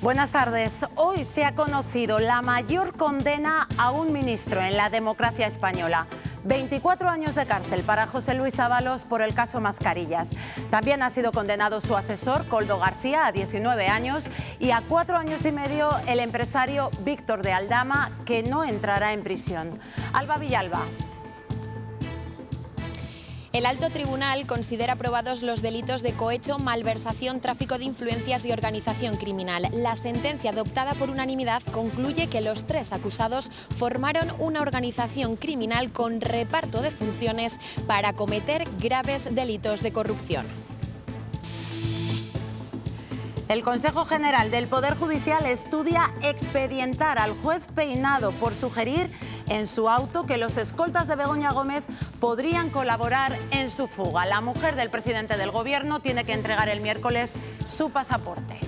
Buenas tardes. Hoy se ha conocido la mayor condena a un ministro en la democracia española. 24 años de cárcel para José Luis Ábalos por el caso Mascarillas. También ha sido condenado su asesor, Koldo García, a 19 años y a 4 años y medio el empresario Víctor de Aldama, que no entrará en prisión. Alba Villalba. El alto tribunal considera probados los delitos de cohecho, malversación, tráfico de influencias y organización criminal. La sentencia adoptada por unanimidad concluye que los tres acusados formaron una organización criminal con reparto de funciones para cometer graves delitos de corrupción. El Consejo General del Poder Judicial estudia expedientar al juez Peinado por sugerir en su auto que los escoltas de Begoña Gómez podrían colaborar en su fuga. La mujer del presidente del Gobierno tiene que entregar el miércoles su pasaporte.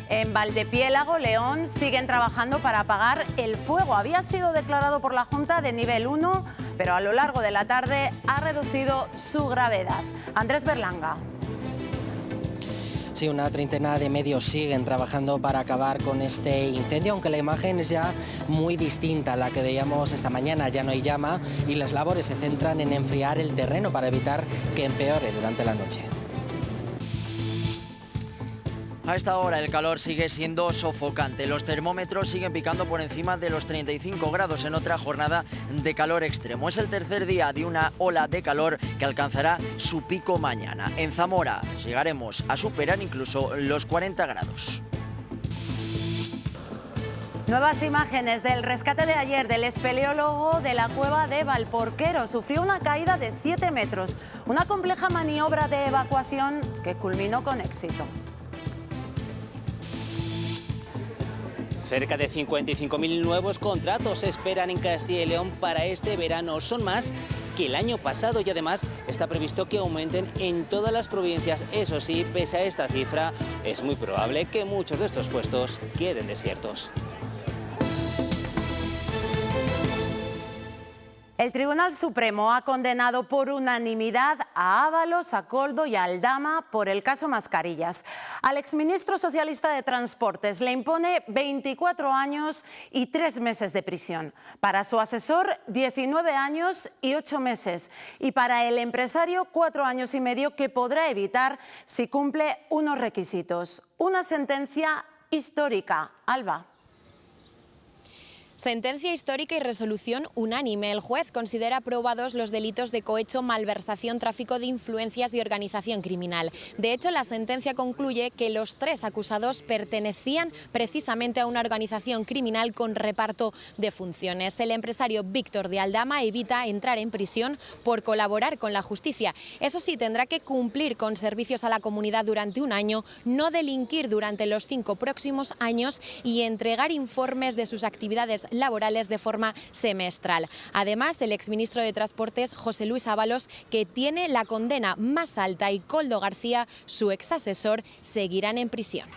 En Valdepiélago, León, siguen trabajando para apagar el fuego. Había sido declarado por la Junta de nivel 1, pero a lo largo de la tarde ha reducido su gravedad. Andrés Berlanga. Sí, una treintena de medios siguen trabajando para acabar con este incendio, aunque la imagen es ya muy distinta a la que veíamos esta mañana. Ya no hay llama y las labores se centran en enfriar el terreno para evitar que empeore durante la noche. A esta hora el calor sigue siendo sofocante. Los termómetros siguen picando por encima de los 35 grados en otra jornada de calor extremo. Es el tercer día de una ola de calor que alcanzará su pico mañana. En Zamora llegaremos a superar incluso los 40 grados. Nuevas imágenes del rescate de ayer del espeleólogo de la cueva de Valporquero. Sufrió una caída de 7 metros. Una compleja maniobra de evacuación que culminó con éxito. Cerca de 55.000 nuevos contratos se esperan en Castilla y León para este verano. Son más que el año pasado y además está previsto que aumenten en todas las provincias. Eso sí, pese a esta cifra, es muy probable que muchos de estos puestos queden desiertos. El Tribunal Supremo ha condenado por unanimidad a Ábalos, a Koldo y a Aldama por el caso Mascarillas. Al exministro socialista de Transportes le impone 24 años y 3 meses de prisión. Para su asesor, 19 años y 8 meses. Y para el empresario, 4 años y medio que podrá evitar si cumple unos requisitos. Una sentencia histórica. Alba. Sentencia histórica y resolución unánime. El juez considera aprobados los delitos de cohecho, malversación, tráfico de influencias y organización criminal. De hecho, la sentencia concluye que los tres acusados pertenecían precisamente a una organización criminal con reparto de funciones. El empresario Víctor de Aldama evita entrar en prisión por colaborar con la justicia. Eso sí, tendrá que cumplir con servicios a la comunidad durante un año, no delinquir durante los 5 próximos años y entregar informes de sus actividades laborales de forma semestral. Además, el exministro de Transportes, José Luis Ábalos, que tiene la condena más alta, y Koldo García, su exasesor, seguirán en prisión.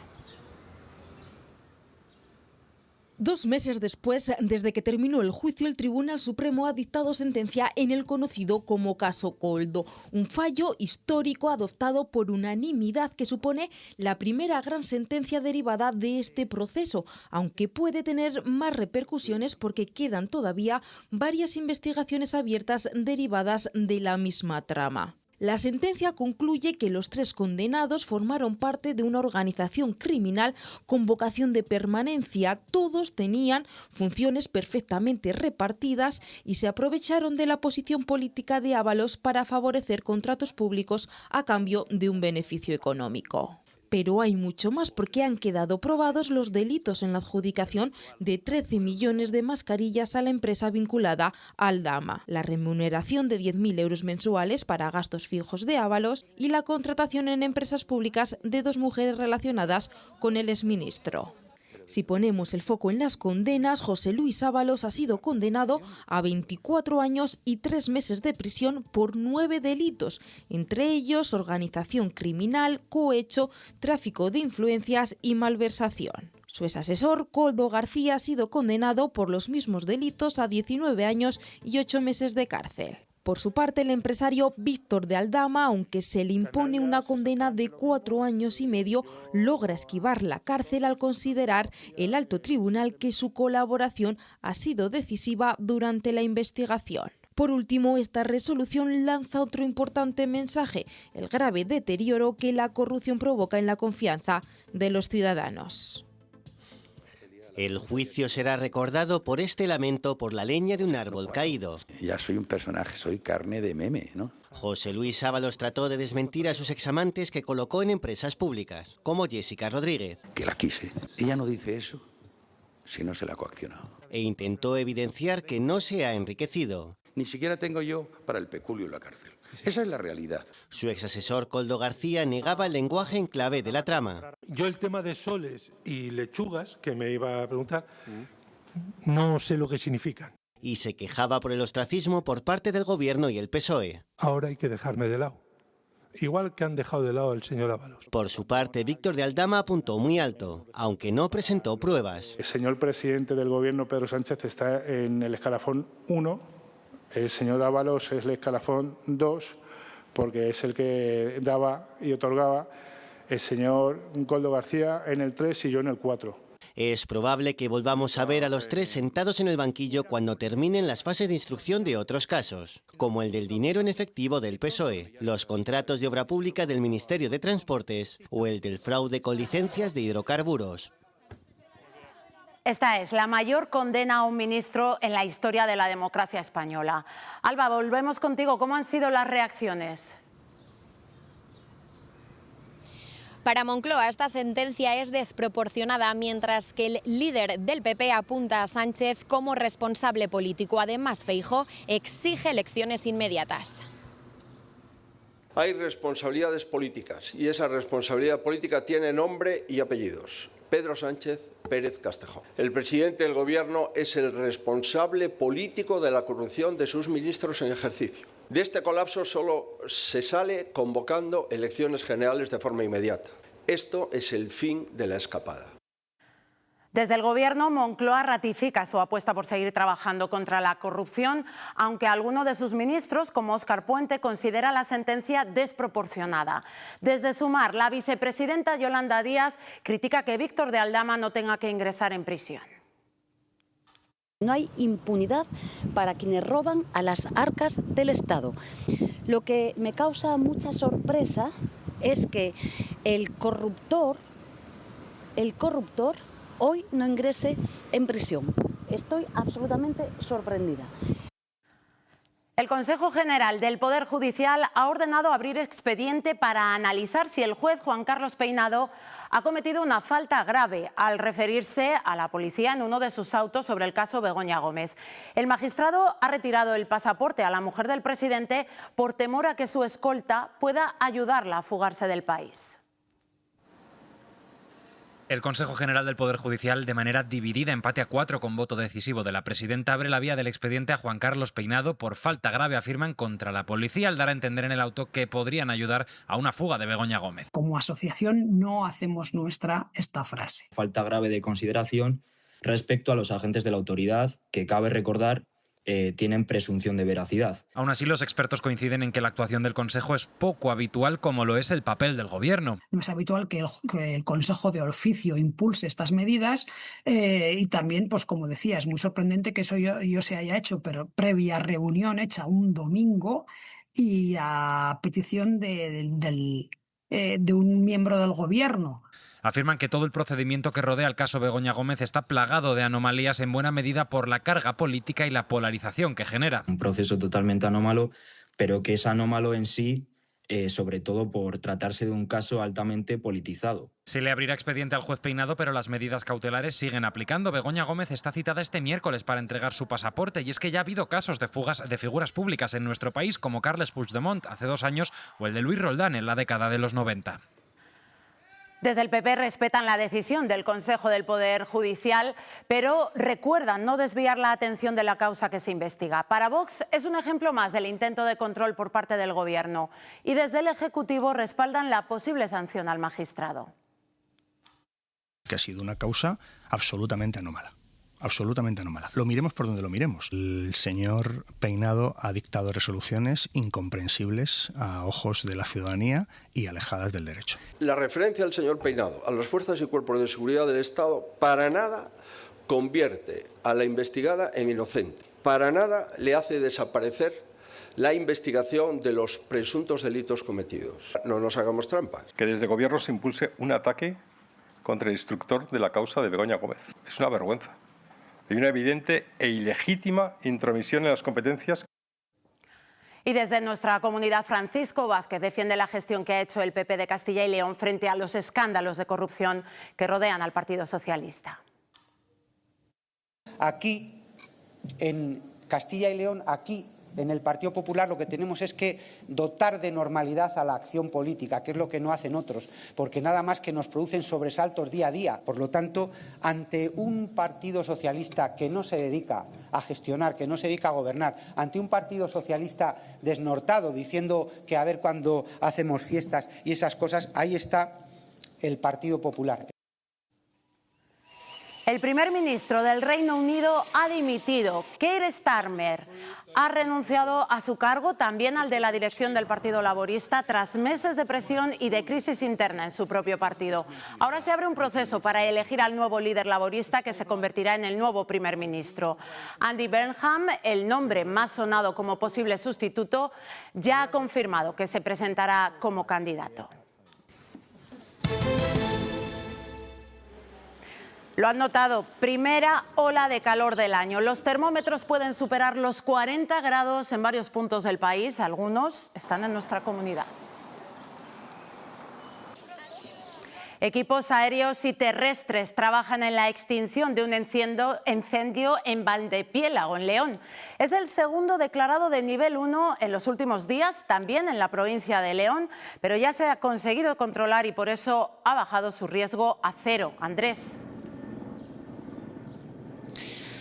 2 meses después, desde que terminó el juicio, el Tribunal Supremo ha dictado sentencia en el conocido como caso Koldo, un fallo histórico adoptado por unanimidad que supone la primera gran sentencia derivada de este proceso, aunque puede tener más repercusiones porque quedan todavía varias investigaciones abiertas derivadas de la misma trama. La sentencia concluye que los 3 condenados formaron parte de una organización criminal con vocación de permanencia. Todos tenían funciones perfectamente repartidas y se aprovecharon de la posición política de Ábalos para favorecer contratos públicos a cambio de un beneficio económico. Pero hay mucho más porque han quedado probados los delitos en la adjudicación de 13 millones de mascarillas a la empresa vinculada a Aldama, la remuneración de 10.000 euros mensuales para gastos fijos de Ábalos y la contratación en empresas públicas de 2 mujeres relacionadas con el exministro. Si ponemos el foco en las condenas, José Luis Ábalos ha sido condenado a 24 años y 3 meses de prisión por 9 delitos, entre ellos organización criminal, cohecho, tráfico de influencias y malversación. Su exasesor, Koldo García, ha sido condenado por los mismos delitos a 19 años y 8 meses de cárcel. Por su parte, el empresario Víctor de Aldama, aunque se le impone una condena de 4 años y medio, logra esquivar la cárcel al considerar el alto tribunal que su colaboración ha sido decisiva durante la investigación. Por último, esta resolución lanza otro importante mensaje: el grave deterioro que la corrupción provoca en la confianza de los ciudadanos. El juicio será recordado por este lamento por la leña de un árbol caído. Ya soy un personaje, soy carne de meme, ¿no? José Luis Ábalos trató de desmentir a sus examantes que colocó en empresas públicas, como Jessica Rodríguez. Que la quise. Ella no dice eso si no se la ha coaccionado. E intentó evidenciar que no se ha enriquecido. Ni siquiera tengo yo para el peculio en la cárcel. Esa es la realidad. Su exasesor Koldo García negaba el lenguaje en clave de la trama. Yo el tema de soles y lechugas, que me iba a preguntar, no sé lo que significan. Y se quejaba por el ostracismo por parte del gobierno y el PSOE. Ahora hay que dejarme de lado. Igual que han dejado de lado al señor Ábalos. Por su parte, Víctor de Aldama apuntó muy alto, aunque no presentó pruebas. El señor presidente del gobierno, Pedro Sánchez, está en el escalafón 1. El señor Ábalos es el escalafón 2, porque es el que daba y otorgaba. El señor Koldo García en el 3 y yo en el 4. Es probable que volvamos a ver a los tres sentados en el banquillo cuando terminen las fases de instrucción de otros casos, como el del dinero en efectivo del PSOE, los contratos de obra pública del Ministerio de Transportes o el del fraude con licencias de hidrocarburos. Esta es la mayor condena a un ministro en la historia de la democracia española. Alba, volvemos contigo. ¿Cómo han sido las reacciones? Para Moncloa, esta sentencia es desproporcionada, mientras que el líder del PP apunta a Sánchez como responsable político. Además, Feijóo exige elecciones inmediatas. Hay responsabilidades políticas y esa responsabilidad política tiene nombre y apellidos. Pedro Sánchez Pérez Castejón. El presidente del Gobierno es el responsable político de la corrupción de sus ministros en ejercicio. De este colapso solo se sale convocando elecciones generales de forma inmediata. Esto es el fin de la escapada. Desde el Gobierno, Moncloa ratifica su apuesta por seguir trabajando contra la corrupción, aunque alguno de sus ministros, como Óscar Puente, considera la sentencia desproporcionada. Desde Sumar, la vicepresidenta Yolanda Díaz critica que Víctor de Aldama no tenga que ingresar en prisión. No hay impunidad para quienes roban a las arcas del Estado. Lo que me causa mucha sorpresa es que el corruptor hoy no ingrese en prisión. Estoy absolutamente sorprendida. El Consejo General del Poder Judicial ha ordenado abrir expediente para analizar si el juez Juan Carlos Peinado ha cometido una falta grave al referirse a la policía en uno de sus autos sobre el caso Begoña Gómez. El magistrado ha retirado el pasaporte a la mujer del presidente por temor a que su escolta pueda ayudarla a fugarse del país. El Consejo General del Poder Judicial, de manera dividida, empate a 4 con voto decisivo de la presidenta, abre la vía del expediente a Juan Carlos Peinado por falta grave, afirman, contra la policía, al dar a entender en el auto que podrían ayudar a una fuga de Begoña Gómez. Como asociación no hacemos nuestra esta frase. Falta grave de consideración respecto a los agentes de la autoridad, que cabe recordar tienen presunción de veracidad. Aún así, los expertos coinciden en que la actuación del Consejo es poco habitual, como lo es el papel del Gobierno. No es habitual que el Consejo de oficio impulse estas medidas y también, pues como decía, es muy sorprendente que eso yo se haya hecho, pero previa reunión hecha un domingo y a petición de un miembro del Gobierno. Afirman que todo el procedimiento que rodea el caso Begoña Gómez está plagado de anomalías, en buena medida por la carga política y la polarización que genera. Un proceso totalmente anómalo, pero que es anómalo en sí, sobre todo por tratarse de un caso altamente politizado. Se le abrirá expediente al juez Peinado, pero las medidas cautelares siguen aplicando. Begoña Gómez está citada este miércoles para entregar su pasaporte, y es que ya ha habido casos de fugas de figuras públicas en nuestro país, como Carles Puigdemont hace 2 años o el de Luis Roldán en la década de los 90. Desde el PP respetan la decisión del Consejo del Poder Judicial, pero recuerdan no desviar la atención de la causa que se investiga. Para Vox es un ejemplo más del intento de control por parte del Gobierno, y desde el Ejecutivo respaldan la posible sanción al magistrado. Que ha sido una causa absolutamente anómala. absolutamente anómala. Lo miremos por donde lo miremos. El señor Peinado ha dictado resoluciones incomprensibles a ojos de la ciudadanía y alejadas del derecho. La referencia del señor Peinado a las fuerzas y cuerpos de seguridad del Estado para nada convierte a la investigada en inocente. Para nada le hace desaparecer la investigación de los presuntos delitos cometidos. No nos hagamos trampas. Que desde el Gobierno se impulse un ataque contra el instructor de la causa de Begoña Gómez. Es una vergüenza. Hay una evidente e ilegítima intromisión en las competencias. Y desde nuestra comunidad, Francisco Vázquez defiende la gestión que ha hecho el PP de Castilla y León frente a los escándalos de corrupción que rodean al Partido Socialista. Aquí, en Castilla y León, aquí, en el Partido Popular, lo que tenemos es que dotar de normalidad a la acción política, que es lo que no hacen otros, porque nada más que nos producen sobresaltos día a día. Por lo tanto, ante un Partido Socialista que no se dedica a gestionar, que no se dedica a gobernar, ante un Partido Socialista desnortado, diciendo que a ver cuándo hacemos fiestas y esas cosas, ahí está el Partido Popular. El primer ministro del Reino Unido ha dimitido. Keir Starmer ha renunciado a su cargo, también al de la dirección del Partido Laborista, tras meses de presión y de crisis interna en su propio partido. Ahora se abre un proceso para elegir al nuevo líder laborista que se convertirá en el nuevo primer ministro. Andy Burnham, el nombre más sonado como posible sustituto, ya ha confirmado que se presentará como candidato. Lo han notado, primera ola de calor del año. Los termómetros pueden superar los 40 grados en varios puntos del país. Algunos están en nuestra comunidad. Equipos aéreos y terrestres trabajan en la extinción de un incendio en Valdepiélago, en León. Es el segundo declarado de nivel 1 en los últimos días, también en la provincia de León, pero ya se ha conseguido controlar y por eso ha bajado su riesgo a 0. Andrés.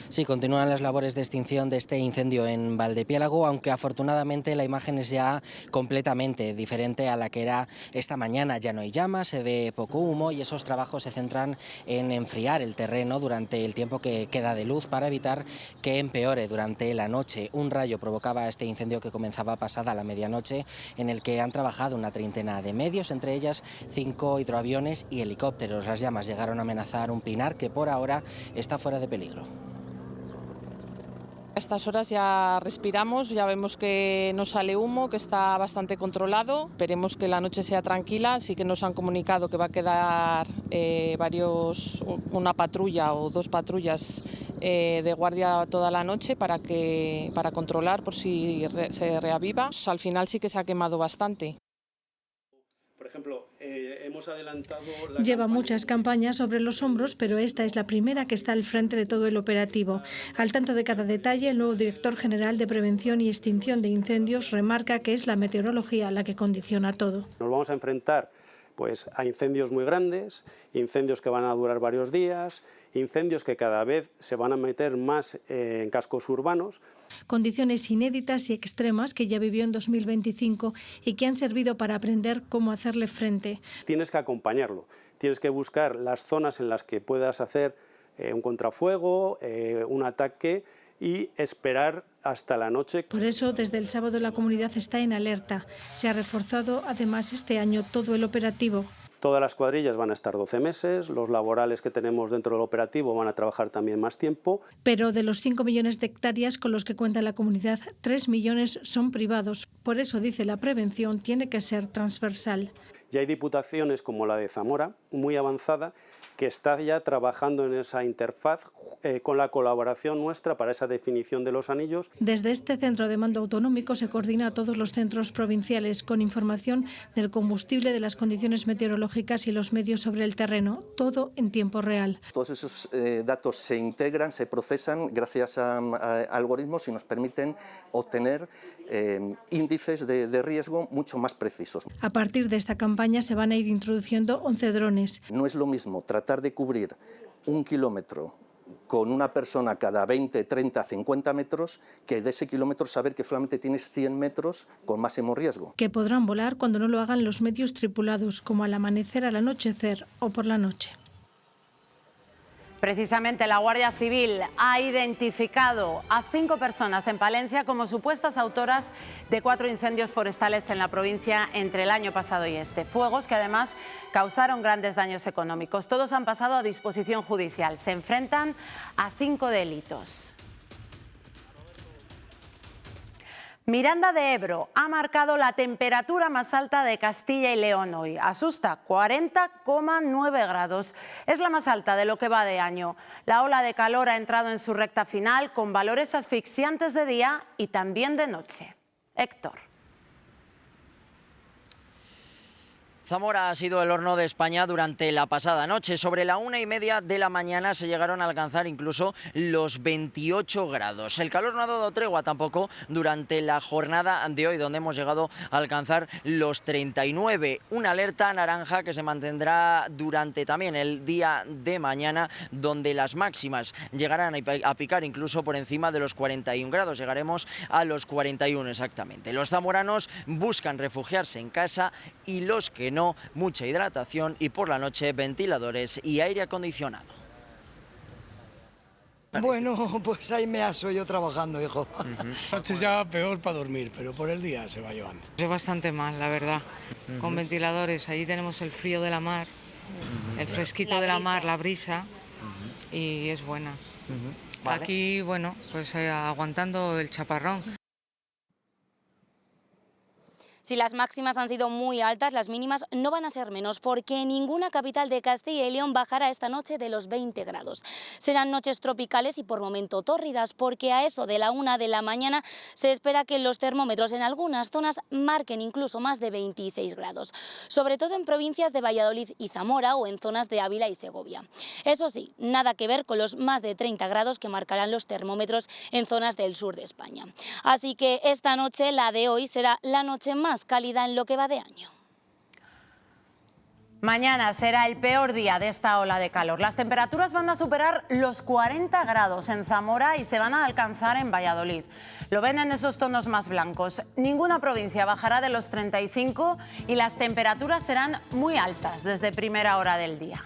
Sí, continúan las labores de extinción de este incendio en Valdepiélago, aunque afortunadamente la imagen es ya completamente diferente a la que era esta mañana. Ya no hay llamas, se ve poco humo y esos trabajos se centran en enfriar el terreno durante el tiempo que queda de luz para evitar que empeore durante la noche. Un rayo provocaba este incendio que comenzaba pasada la medianoche, en el que han trabajado una treintena de medios, entre ellas 5 hidroaviones y helicópteros. Las llamas llegaron a amenazar un pinar que por ahora está fuera de peligro. A estas horas ya respiramos, ya vemos que no sale humo, que está bastante controlado. Esperemos que la noche sea tranquila, sí que nos han comunicado que va a quedar una patrulla o 2 patrullas de guardia toda la noche para controlar por si se reaviva. Al final sí que se ha quemado bastante. Por ejemplo, hemos adelantado... Lleva muchas campañas sobre los hombros, pero esta es la primera que está al frente de todo el operativo. Al tanto de cada detalle, el nuevo director general de Prevención y Extinción de Incendios remarca que es la meteorología la que condiciona todo. Nos vamos a enfrentar a incendios muy grandes, incendios que van a durar varios días, incendios que cada vez se van a meter más en cascos urbanos. Condiciones inéditas y extremas que ya vivió en 2025 y que han servido para aprender cómo hacerle frente. Tienes que acompañarlo, tienes que buscar las zonas en las que puedas hacer un contrafuego, un ataque y esperar hasta la noche. Por eso, desde el sábado la comunidad está en alerta. Se ha reforzado además este año todo el operativo. Todas las cuadrillas van a estar 12 meses, los laborales que tenemos dentro del operativo van a trabajar también más tiempo. Pero de los 5 millones de hectáreas con los que cuenta la comunidad, 3 millones son privados. Por eso, dice, la prevención tiene que ser transversal. Ya hay diputaciones como la de Zamora, muy avanzada, que está ya trabajando en esa interfaz con la colaboración nuestra para esa definición de los anillos. Desde este centro de mando autonómico se coordina a todos los centros provinciales con información del combustible, de las condiciones meteorológicas y los medios sobre el terreno, todo en tiempo real. Todos esos datos se integran, se procesan gracias a algoritmos y nos permiten obtener índices de riesgo mucho más precisos. A partir de esta campaña se van a ir introduciendo 11 drones. No es lo mismo tratar de cubrir 1 kilómetro con una persona cada 20, 30, 50 metros, que de ese kilómetro saber que solamente tienes 100 metros con máximo riesgo. Que podrán volar cuando no lo hagan los medios tripulados, como al amanecer, al anochecer o por la noche. Precisamente la Guardia Civil ha identificado a 5 personas en Palencia como supuestas autoras de 4 incendios forestales en la provincia entre el año pasado y este. Fuegos que además causaron grandes daños económicos. Todos han pasado a disposición judicial. Se enfrentan a 5 delitos. Miranda de Ebro ha marcado la temperatura más alta de Castilla y León hoy. Asusta, 40,9 grados. Es la más alta de lo que va de año. La ola de calor ha entrado en su recta final con valores asfixiantes de día y también de noche. Héctor. Zamora ha sido el horno de España durante la pasada noche. Sobre la 1:30 de la mañana se llegaron a alcanzar incluso los 28 grados. El calor no ha dado tregua tampoco durante la jornada de hoy, donde hemos llegado a alcanzar los 39. Una alerta naranja que se mantendrá durante también el día de mañana, donde las máximas llegarán a picar incluso por encima de los 41 grados. Llegaremos a los 41 exactamente. Los zamoranos buscan refugiarse en casa y los que no, mucha hidratación y por la noche ventiladores y aire acondicionado. Bueno, pues ahí me aso yo trabajando, hijo. Noche ya peor para dormir, pero por el día se va llevando. Es bastante mal, la verdad. Con ventiladores, allí tenemos el frío de la mar, el fresquito de la mar, la brisa, y es buena. Vale. Aquí, bueno, pues aguantando el chaparrón. Si las máximas han sido muy altas, las mínimas no van a ser menos, porque ninguna capital de Castilla y León bajará esta noche de los 20 grados. Serán noches tropicales y por momento tórridas, porque a eso de la 1 de la mañana se espera que los termómetros en algunas zonas marquen incluso más de 26 grados, sobre todo en provincias de Valladolid y Zamora o en zonas de Ávila y Segovia. Eso sí, nada que ver con los más de 30 grados que marcarán los termómetros en zonas del sur de España. Así que esta noche, la de hoy, será la noche más cálida en lo que va de año. Mañana será el peor día de esta ola de calor. Las temperaturas van a superar los 40 grados en Zamora y se van a alcanzar en Valladolid. Lo ven en esos tonos más blancos. Ninguna provincia bajará de los 35 y las temperaturas serán muy altas desde primera hora del día.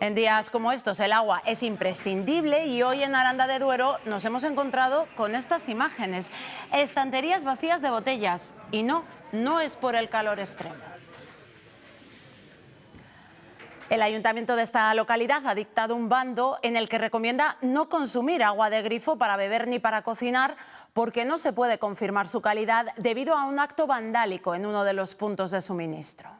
En días como estos el agua es imprescindible y hoy en Aranda de Duero nos hemos encontrado con estas imágenes. Estanterías vacías de botellas y no es por el calor extremo. El ayuntamiento de esta localidad ha dictado un bando en el que recomienda no consumir agua de grifo para beber ni para cocinar porque no se puede confirmar su calidad debido a un acto vandálico en uno de los puntos de suministro.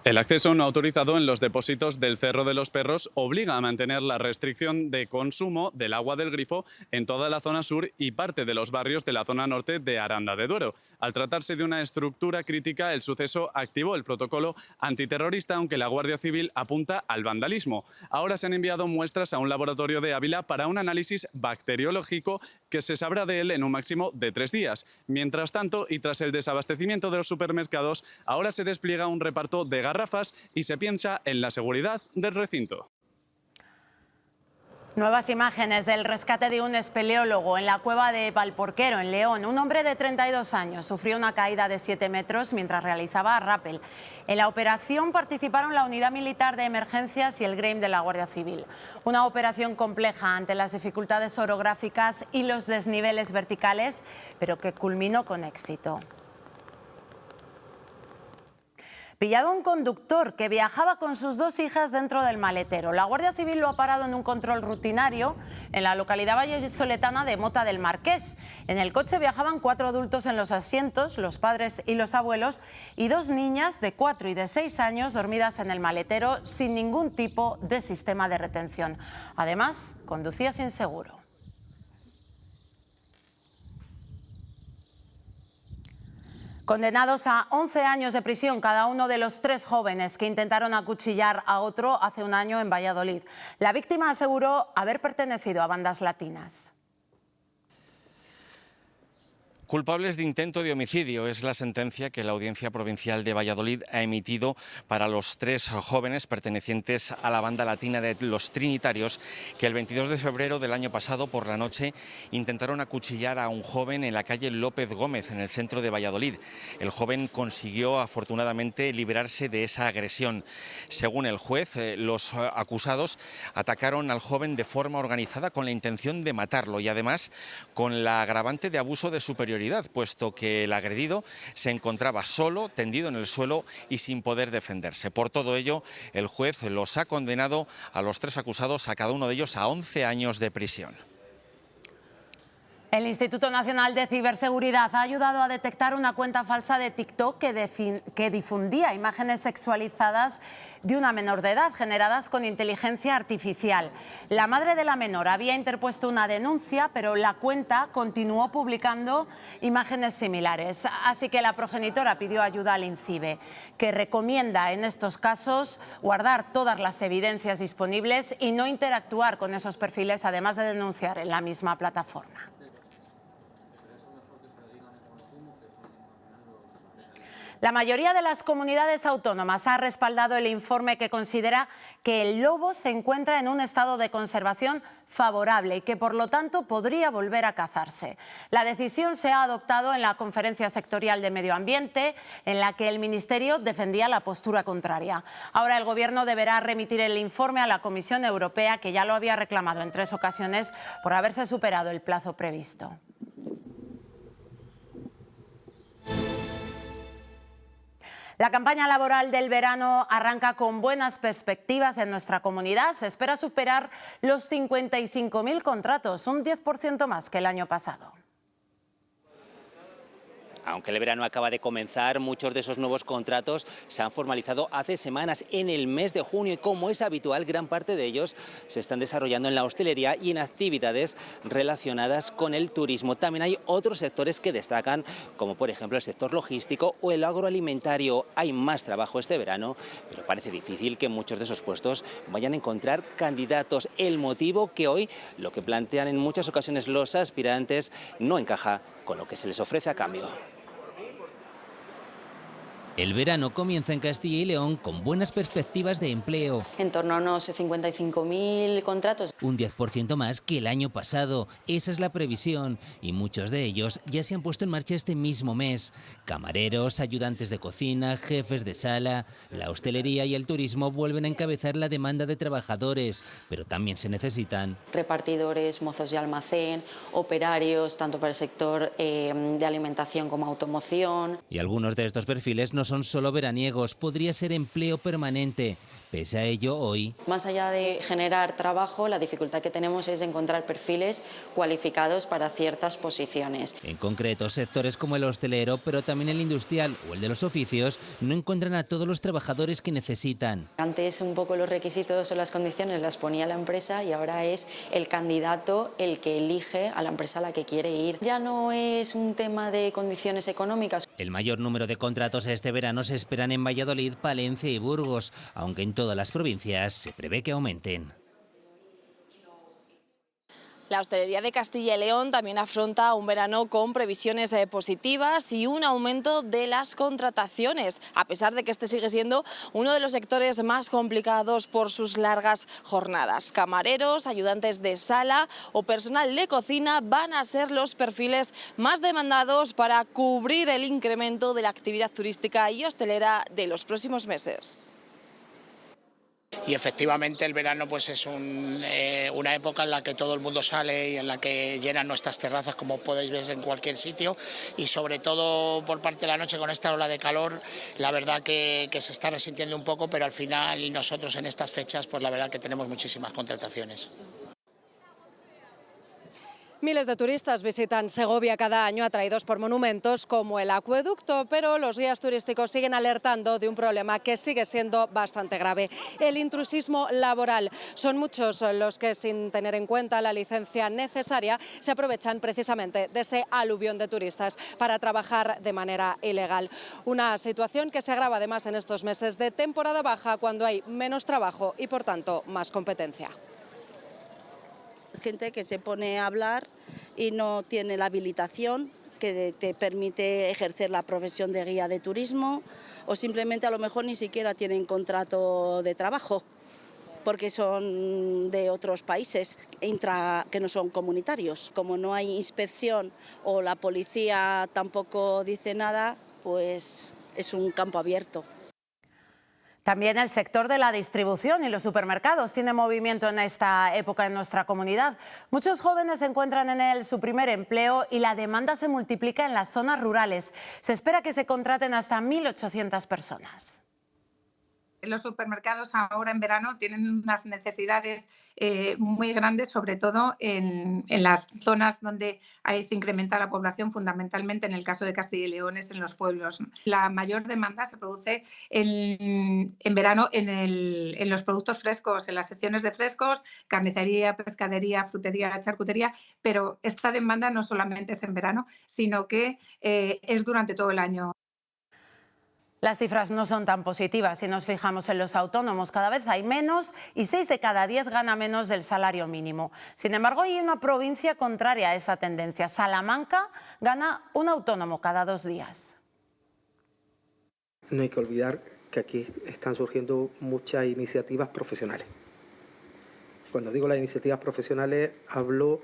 El acceso no autorizado en los depósitos del Cerro de los Perros obliga a mantener la restricción de consumo del agua del grifo en toda la zona sur y parte de los barrios de la zona norte de Aranda de Duero. Al tratarse de una estructura crítica, el suceso activó el protocolo antiterrorista, aunque la Guardia Civil apunta al vandalismo. Ahora se han enviado muestras a un laboratorio de Ávila para un análisis bacteriológico que se sabrá de él en un máximo de 3 días. Mientras tanto, y tras el desabastecimiento de los supermercados, ahora se despliega un reparto de garrafas y se piensa en la seguridad del recinto. Nuevas imágenes del rescate de un espeleólogo en la cueva de Valporquero, en León. Un hombre de 32 años sufrió una caída de 7 metros mientras realizaba rappel. En la operación participaron la Unidad Militar de Emergencias y el GREIM de la Guardia Civil. Una operación compleja ante las dificultades orográficas y los desniveles verticales, pero que culminó con éxito. Pillado un conductor que viajaba con sus 2 hijas dentro del maletero. La Guardia Civil lo ha parado en un control rutinario en la localidad vallisoletana de Mota del Marqués. En el coche viajaban 4 adultos en los asientos, los padres y los abuelos, y 2 niñas de 4 y de 6 años dormidas en el maletero sin ningún tipo de sistema de retención. Además, conducía sin seguro. Condenados a 11 años de prisión cada uno de los 3 jóvenes que intentaron acuchillar a otro hace un año en Valladolid. La víctima aseguró haber pertenecido a bandas latinas. Culpables de intento de homicidio es la sentencia que la Audiencia Provincial de Valladolid ha emitido para los 3 jóvenes pertenecientes a la banda latina de los Trinitarios que el 22 de febrero del año pasado por la noche intentaron acuchillar a un joven en la calle López Gómez, en el centro de Valladolid. El joven consiguió afortunadamente librarse de esa agresión. Según el juez, los acusados atacaron al joven de forma organizada con la intención de matarlo y además con la agravante de abuso de superioridad, puesto que el agredido se encontraba solo, tendido en el suelo y sin poder defenderse. Por todo ello, el juez los ha condenado a los 3 acusados, a cada uno de ellos a 11 años de prisión. El Instituto Nacional de Ciberseguridad ha ayudado a detectar una cuenta falsa de TikTok que difundía imágenes sexualizadas de una menor de edad generadas con inteligencia artificial. La madre de la menor había interpuesto una denuncia, pero la cuenta continuó publicando imágenes similares. Así que la progenitora pidió ayuda al INCIBE, que recomienda en estos casos guardar todas las evidencias disponibles y no interactuar con esos perfiles, además de denunciar en la misma plataforma. La mayoría de las comunidades autónomas ha respaldado el informe que considera que el lobo se encuentra en un estado de conservación favorable y que por lo tanto podría volver a cazarse. La decisión se ha adoptado en la Conferencia Sectorial de Medio Ambiente, en la que el Ministerio defendía la postura contraria. Ahora el Gobierno deberá remitir el informe a la Comisión Europea, que ya lo había reclamado en 3 ocasiones por haberse superado el plazo previsto. La campaña laboral del verano arranca con buenas perspectivas en nuestra comunidad. Se espera superar los 55.000 contratos, un 10% más que el año pasado. Aunque el verano acaba de comenzar, muchos de esos nuevos contratos se han formalizado hace semanas, en el mes de junio, y como es habitual, gran parte de ellos se están desarrollando en la hostelería y en actividades relacionadas con el turismo. También hay otros sectores que destacan, como por ejemplo el sector logístico o el agroalimentario. Hay más trabajo este verano, pero parece difícil que muchos de esos puestos vayan a encontrar candidatos. El motivo que hoy lo que plantean en muchas ocasiones los aspirantes no encaja con lo que se les ofrece a cambio. El verano comienza en Castilla y León con buenas perspectivas de empleo. En torno a unos 55.000 contratos. Un 10% más que el año pasado. Esa es la previsión y muchos de ellos ya se han puesto en marcha este mismo mes. Camareros, ayudantes de cocina, jefes de sala. La hostelería y el turismo vuelven a encabezar la demanda de trabajadores, pero también se necesitan repartidores, mozos de almacén, operarios, tanto para el sector de alimentación como automoción. Y algunos de estos perfiles no son solo veraniegos, podría ser empleo permanente. Pese a ello, hoy, más allá de generar trabajo, la dificultad que tenemos es encontrar perfiles cualificados para ciertas posiciones. En concreto, sectores como el hostelero, pero también el industrial o el de los oficios, no encuentran a todos los trabajadores que necesitan. Antes un poco los requisitos o las condiciones las ponía la empresa y ahora es el candidato el que elige a la empresa a la que quiere ir. Ya no es un tema de condiciones económicas. El mayor número de contratos este verano se esperan en Valladolid, Palencia y Burgos, aunque en todas las provincias se prevé que aumenten. La hostelería de Castilla y León también afronta un verano con previsiones positivas y un aumento de las contrataciones, a pesar de que este sigue siendo uno de los sectores más complicados por sus largas jornadas. Camareros, ayudantes de sala o personal de cocina van a ser los perfiles más demandados para cubrir el incremento de la actividad turística y hostelera de los próximos meses. Y efectivamente el verano pues es una época en la que todo el mundo sale y en la que llenan nuestras terrazas, como podéis ver en cualquier sitio, y sobre todo por parte de la noche con esta ola de calor, la verdad que se está resintiendo un poco, pero al final nosotros en estas fechas pues la verdad que tenemos muchísimas contrataciones. Miles de turistas visitan Segovia cada año, atraídos por monumentos como el acueducto, pero los guías turísticos siguen alertando de un problema que sigue siendo bastante grave: el intrusismo laboral. Son muchos los que, sin tener en cuenta la licencia necesaria, se aprovechan precisamente de ese aluvión de turistas para trabajar de manera ilegal. Una situación que se agrava además en estos meses de temporada baja, cuando hay menos trabajo y por tanto más competencia. Gente que se pone a hablar y no tiene la habilitación que te permite ejercer la profesión de guía de turismo, o simplemente a lo mejor ni siquiera tienen contrato de trabajo, porque son de otros países que no son comunitarios. Como no hay inspección o la policía tampoco dice nada, pues es un campo abierto. También el sector de la distribución y los supermercados tiene movimiento en esta época en nuestra comunidad. Muchos jóvenes encuentran en él su primer empleo y la demanda se multiplica en las zonas rurales. Se espera que se contraten hasta 1.800 personas. Los supermercados ahora en verano tienen unas necesidades muy grandes, sobre todo en las zonas donde se incrementa la población, fundamentalmente en el caso de Castilla y León, es en los pueblos. La mayor demanda se produce en verano en los productos frescos, en las secciones de frescos, carnicería, pescadería, frutería, charcutería, pero esta demanda no solamente es en verano, sino que es durante todo el año. Las cifras no son tan positivas si nos fijamos en los autónomos. Cada vez hay menos y 6 de cada 10 gana menos del salario mínimo. Sin embargo, hay una provincia contraria a esa tendencia. Salamanca gana un autónomo cada 2 días. No hay que olvidar que aquí están surgiendo muchas iniciativas profesionales. Cuando digo las iniciativas profesionales, hablo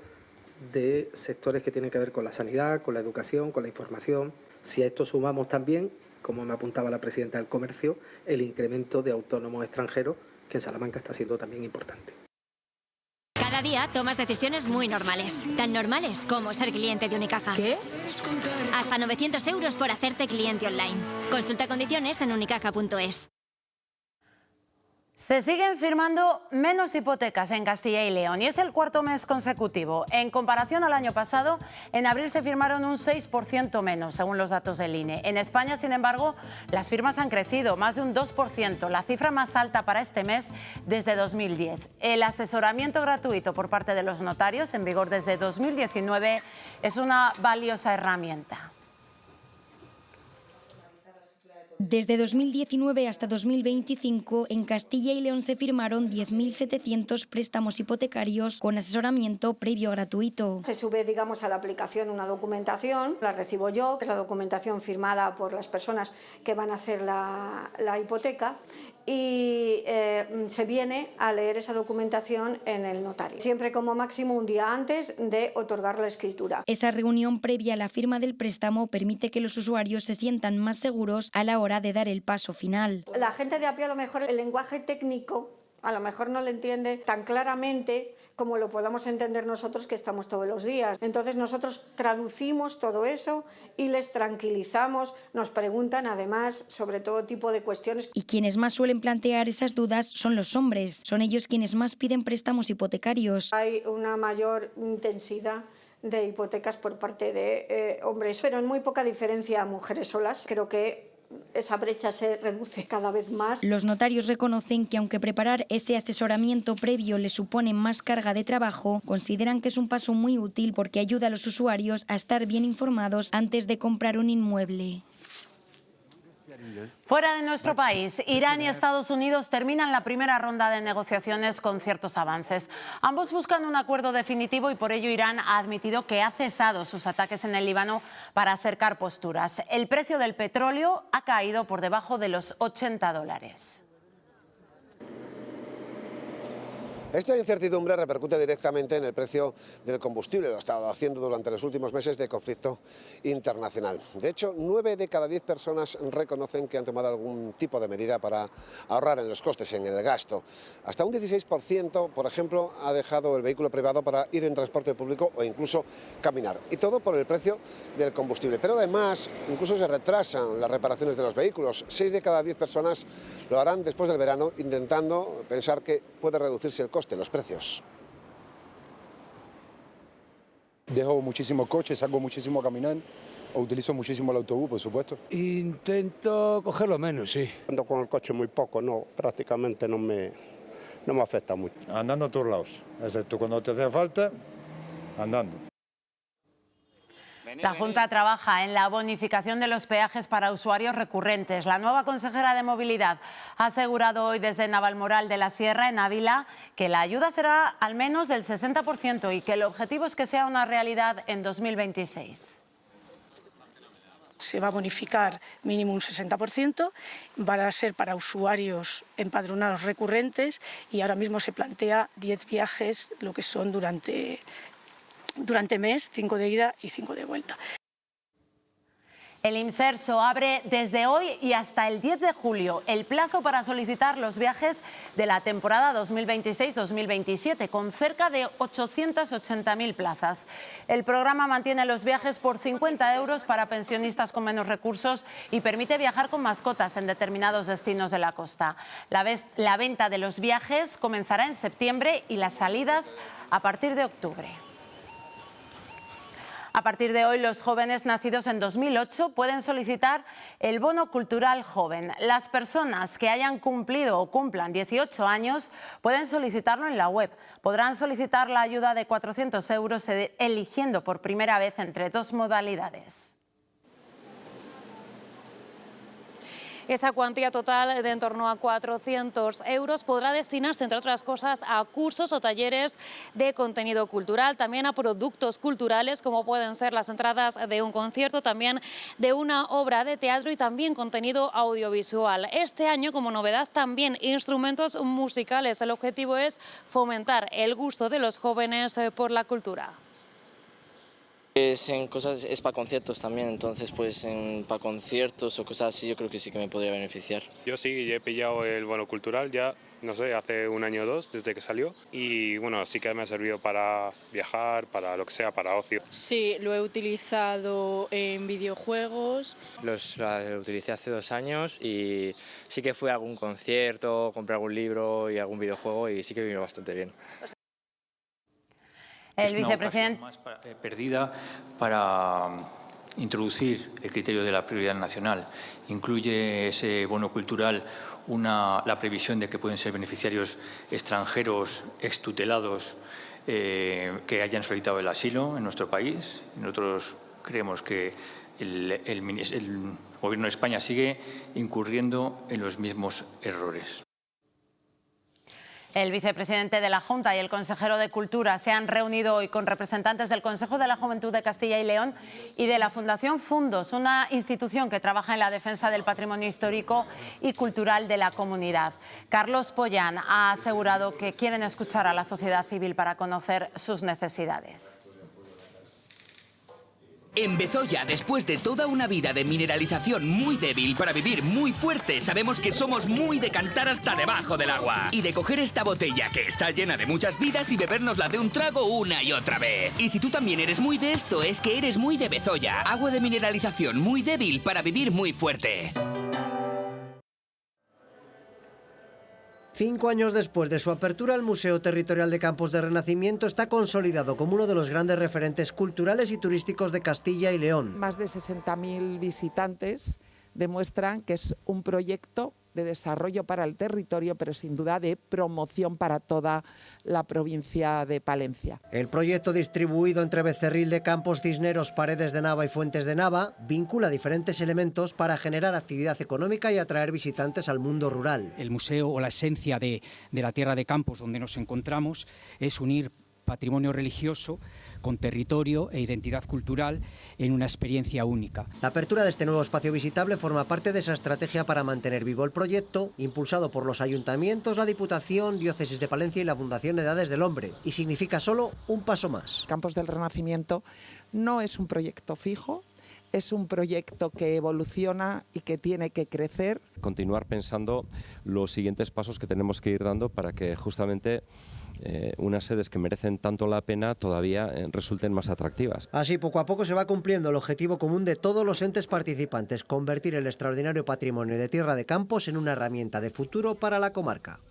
de sectores que tienen que ver con la sanidad, con la educación, con la información. Si a esto sumamos también, como me apuntaba la presidenta del Comercio, el incremento de autónomos extranjeros, que en Salamanca está siendo también importante. Cada día tomas decisiones muy normales, tan normales como ser cliente de Unicaja. ¿Qué? Hasta 900 € por hacerte cliente online. Consulta condiciones en unicaja.es. Se siguen firmando menos hipotecas en Castilla y León y es el 4º mes consecutivo. En comparación al año pasado, en abril se firmaron un 6% menos, según los datos del INE. En España, sin embargo, las firmas han crecido más de un 2%, la cifra más alta para este mes desde 2010. El asesoramiento gratuito por parte de los notarios, en vigor desde 2019, es una valiosa herramienta. Desde 2019 hasta 2025, en Castilla y León se firmaron 10.700 préstamos hipotecarios con asesoramiento previo gratuito. Se sube, digamos, a la aplicación una documentación, la recibo yo, que es la documentación firmada por las personas que van a hacer la hipoteca, y se viene a leer esa documentación en el notario, siempre como máximo un día antes de otorgar la escritura. Esa reunión previa a la firma del préstamo permite que los usuarios se sientan más seguros a la hora de dar el paso final. La gente de a pie, a lo mejor el lenguaje técnico a lo mejor no lo entiende tan claramente como lo podamos entender nosotros, que estamos todos los días. Entonces nosotros traducimos todo eso y les tranquilizamos, nos preguntan además sobre todo tipo de cuestiones. Y quienes más suelen plantear esas dudas son los hombres, son ellos quienes más piden préstamos hipotecarios. Hay una mayor intensidad de hipotecas por parte de hombres, pero en muy poca diferencia a mujeres solas. Creo que esa brecha se reduce cada vez más. Los notarios reconocen que aunque preparar ese asesoramiento previo les supone más carga de trabajo, consideran que es un paso muy útil porque ayuda a los usuarios a estar bien informados antes de comprar un inmueble. Fuera de nuestro país, Irán y Estados Unidos terminan la primera ronda de negociaciones con ciertos avances. Ambos buscan un acuerdo definitivo y por ello Irán ha admitido que ha cesado sus ataques en el Líbano para acercar posturas. El precio del petróleo ha caído por debajo de los $80. Esta incertidumbre repercute directamente en el precio del combustible, lo ha estado haciendo durante los últimos meses de conflicto internacional. De hecho, 9 de cada 10 personas reconocen que han tomado algún tipo de medida para ahorrar en los costes, en el gasto. Hasta un 16%, por ejemplo, ha dejado el vehículo privado para ir en transporte público o incluso caminar. Y todo por el precio del combustible. Pero además, incluso se retrasan las reparaciones de los vehículos. 6 de cada 10 personas lo harán después del verano, intentando pensar que puede reducirse el coste, los precios. Dejo muchísimo coche, salgo muchísimo a caminar, o utilizo muchísimo el autobús, por supuesto. Intento cogerlo menos, sí. Ando con el coche muy poco, no, prácticamente no me afecta mucho. Andando a todos lados, excepto cuando te hace falta, andando. La Junta trabaja en la bonificación de los peajes para usuarios recurrentes. La nueva consejera de Movilidad ha asegurado hoy desde Navalmoral de la Sierra, en Ávila, que la ayuda será al menos del 60% y que el objetivo es que sea una realidad en 2026. Se va a bonificar mínimo un 60%, van a ser para usuarios empadronados recurrentes y ahora mismo se plantea 10 viajes, lo que son durante mes, 5 de ida y 5 de vuelta. El Imserso abre desde hoy y hasta el 10 de julio el plazo para solicitar los viajes de la temporada 2026-2027, con cerca de 880.000 plazas. El programa mantiene los viajes por 50 euros para pensionistas con menos recursos y permite viajar con mascotas en determinados destinos de la costa. La venta de los viajes comenzará en septiembre y las salidas a partir de octubre. A partir de hoy, los jóvenes nacidos en 2008 pueden solicitar el bono cultural joven. Las personas que hayan cumplido o cumplan 18 años pueden solicitarlo en la web. Podrán solicitar la ayuda de 400 euros eligiendo por primera vez entre dos modalidades. Esa cuantía total de en torno a 400 euros podrá destinarse, entre otras cosas, a cursos o talleres de contenido cultural, también a productos culturales como pueden ser las entradas de un concierto, también de una obra de teatro y también contenido audiovisual. Este año, como novedad, también instrumentos musicales. El objetivo es fomentar el gusto de los jóvenes por la cultura. Es para conciertos también, entonces pues para conciertos o cosas así yo creo que sí que me podría beneficiar. Yo sí, ya he pillado el bono cultural ya, no sé, hace un año o dos desde que salió y bueno, sí que me ha servido para viajar, para lo que sea, para ocio. Sí, lo he utilizado en videojuegos. Lo utilicé hace 2 años y sí que fui a algún concierto, compré algún libro y algún videojuego y sí que vino bastante bien. El vicepresidente más perdida para introducir el criterio de la prioridad nacional. Incluye ese bono cultural la previsión de que pueden ser beneficiarios extranjeros extutelados que hayan solicitado el asilo en nuestro país. Nosotros creemos que el Gobierno de España sigue incurriendo en los mismos errores. El vicepresidente de la Junta y el consejero de Cultura se han reunido hoy con representantes del Consejo de la Juventud de Castilla y León y de la Fundación Fundos, una institución que trabaja en la defensa del patrimonio histórico y cultural de la comunidad. Carlos Pollán ha asegurado que quieren escuchar a la sociedad civil para conocer sus necesidades. En Bezoya, después de toda una vida de mineralización muy débil para vivir muy fuerte, sabemos que somos muy de cantar hasta debajo del agua. Y de coger esta botella que está llena de muchas vidas y bebérnosla de un trago una y otra vez. Y si tú también eres muy de esto, es que eres muy de Bezoya. Agua de mineralización muy débil para vivir muy fuerte. 5 años después de su apertura, el Museo Territorial de Campos de Renacimiento está consolidado como uno de los grandes referentes culturales y turísticos de Castilla y León. Más de 60.000 visitantes demuestran que es un proyecto de desarrollo para el territorio, pero sin duda de promoción para toda la provincia de Palencia. El proyecto, distribuido entre Becerril de Campos, Cisneros, Paredes de Nava y Fuentes de Nava, vincula diferentes elementos para generar actividad económica y atraer visitantes al mundo rural. El museo, o la esencia de la tierra de Campos donde nos encontramos, es unir patrimonio religioso con territorio e identidad cultural en una experiencia única. La apertura de este nuevo espacio visitable forma parte de esa estrategia para mantener vivo el proyecto, impulsado por los ayuntamientos, la Diputación, Diócesis de Palencia y la Fundación Edades del Hombre, y significa solo un paso más. Campos del Renacimiento no es un proyecto fijo, es un proyecto que evoluciona y que tiene que crecer. Continuar pensando los siguientes pasos que tenemos que ir dando para que justamente unas sedes que merecen tanto la pena todavía resulten más atractivas. Así, poco a poco se va cumpliendo el objetivo común de todos los entes participantes: convertir el extraordinario patrimonio de Tierra de Campos en una herramienta de futuro para la comarca.